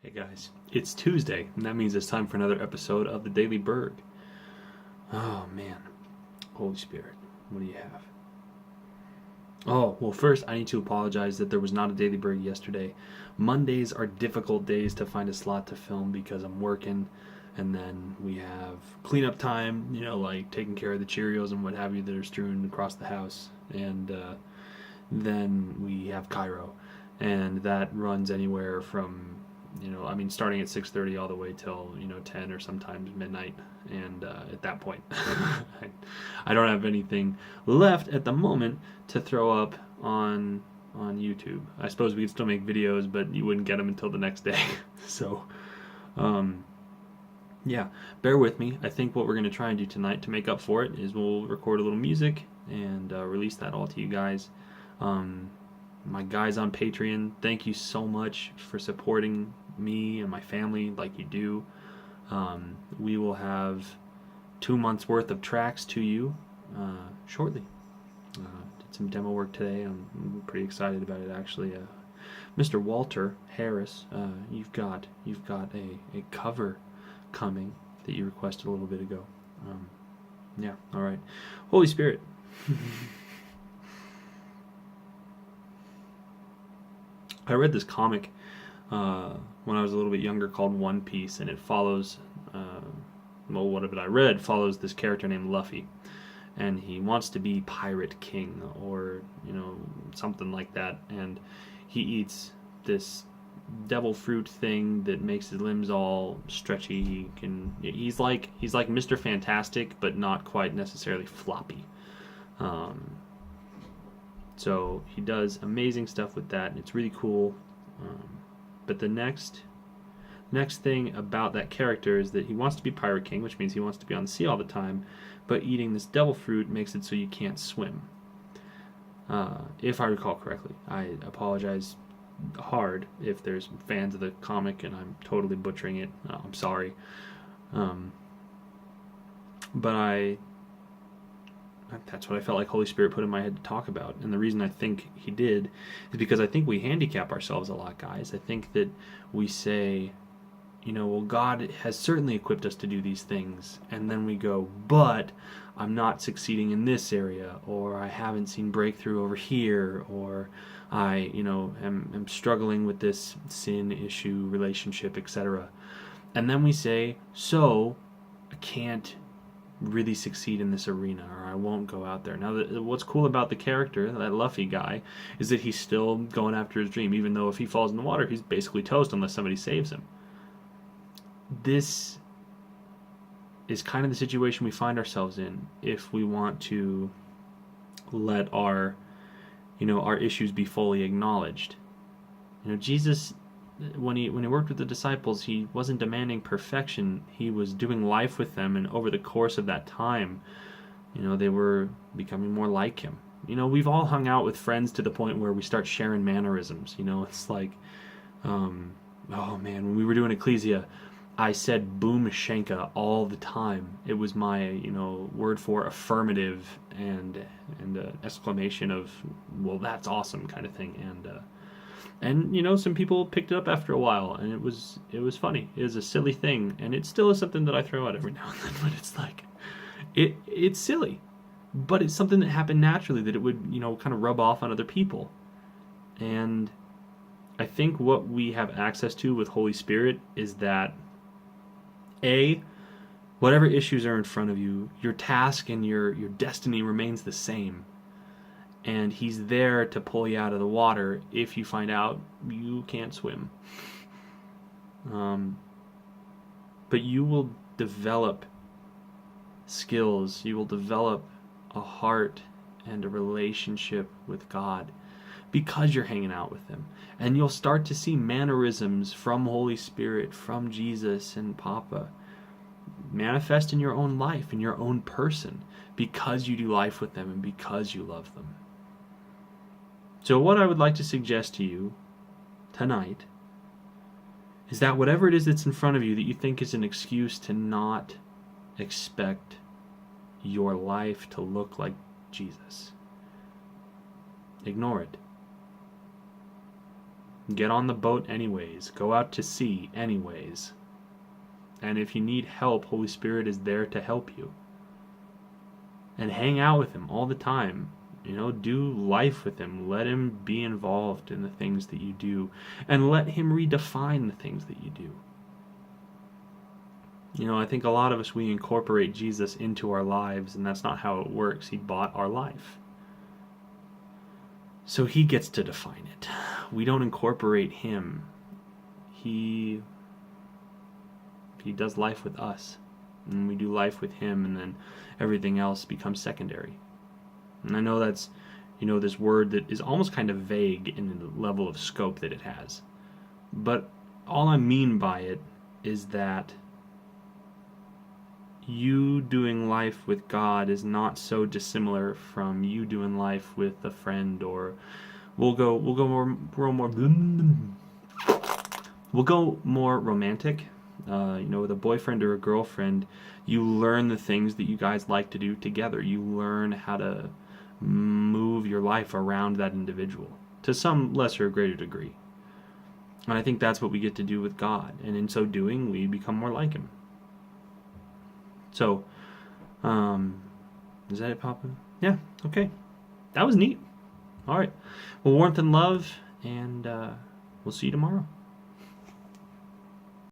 Hey guys, it's Tuesday, and that means it's time for another episode of the Daily Berg. Oh man, Holy Spirit, what do you have? Oh, well, first I need to apologize that there was not a Daily Berg yesterday. Mondays are difficult days to find a slot to film because I'm working, and then we have cleanup time, like taking care of the Cheerios and what have you that are strewn across the house, and then we have Cairo, and that runs anywhere from starting at 6:30 all the way till 10 or sometimes midnight, and at that point, I don't have anything left at the moment to throw up on YouTube. I suppose we could still make videos, but you wouldn't get them until the next day. So, yeah, bear with me. I think what we're going to try and do tonight to make up for it is we'll record a little music and release that all to you guys. My guys on Patreon, thank you so much for supporting me and my family like you do. We will have 2 months worth of tracks to you shortly. Did some demo work today. I'm pretty excited about it actually. Mr. Walter Harris, you've got a cover coming that you requested a little bit ago. Yeah, all right. Holy Spirit. I read this comic when I was a little bit younger called One Piece, and it follows, what of it I read follows this character named Luffy, and he wants to be Pirate King or something like that, and he eats this devil fruit thing that makes his limbs all stretchy. He's like Mr. Fantastic, but not quite necessarily floppy. So he does amazing stuff with that, and it's really cool. But the next thing about that character is that he wants to be Pirate King, which means he wants to be on the sea all the time, but eating this devil fruit makes it so you can't swim. If I recall correctly. I apologize hard if there's fans of the comic and I'm totally butchering it. I'm sorry. But that's what I felt like Holy Spirit put in my head to talk about. And the reason I think he did is because I think we handicap ourselves a lot, guys. I think that we say, well, God has certainly equipped us to do these things. And then we go, but I'm not succeeding in this area, or I haven't seen breakthrough over here, or I, am struggling with this sin issue, relationship, etc. And then we say, so I can't really succeed in this arena, or I won't go out there. Now, what's cool about the character, that Luffy guy, is that he's still going after his dream, even though if he falls in the water, he's basically toast unless somebody saves him. This is kind of the situation we find ourselves in if we want to let our issues be fully acknowledged. Jesus, when he worked with the disciples, he wasn't demanding perfection. He was doing life with them, and over the course of that time, they were becoming more like him. We've all hung out with friends to the point where we start sharing mannerisms. It's like, oh man, when we were doing Ecclesia, I said boom shanka all the time. It was my, word for affirmative and exclamation of, well, that's awesome kind of thing. And some people picked it up after a while, and it was funny. It was a silly thing, and it still is something that I throw out every now and then. But it's like, it's silly, but it's something that happened naturally that it would kind of rub off on other people. And I think what we have access to with Holy Spirit is that whatever issues are in front of you, your task and your destiny remains the same. And he's there to pull you out of the water if you find out you can't swim. But you will develop skills. You will develop a heart and a relationship with God because you're hanging out with him. And you'll start to see mannerisms from Holy Spirit, from Jesus and Papa, manifest in your own life, in your own person, because you do life with them and because you love them. So what I would like to suggest to you tonight is that whatever it is that's in front of you that you think is an excuse to not expect your life to look like Jesus, ignore it. Get on the boat anyways. Go out to sea anyways. And if you need help, Holy Spirit is there to help you. And hang out with him all the time. Do life with him. Let him be involved in the things that you do. And let him redefine the things that you do. I think a lot of us, we incorporate Jesus into our lives, and that's not how it works. He bought our life. So he gets to define it. We don't incorporate him. He does life with us. And we do life with him, and then everything else becomes secondary. And I know that's, this word that is almost kind of vague in the level of scope that it has. But all I mean by it is that you doing life with God is not so dissimilar from you doing life with a friend, or we'll go more romantic. With a boyfriend or a girlfriend, you learn the things that you guys like to do together. You learn how to move your life around that individual to some lesser or greater degree. And I think that's what we get to do with God. And in so doing, we become more like him. So, is that it, Papa? Yeah, okay. That was neat. All right. Well, warmth and love, and we'll see you tomorrow.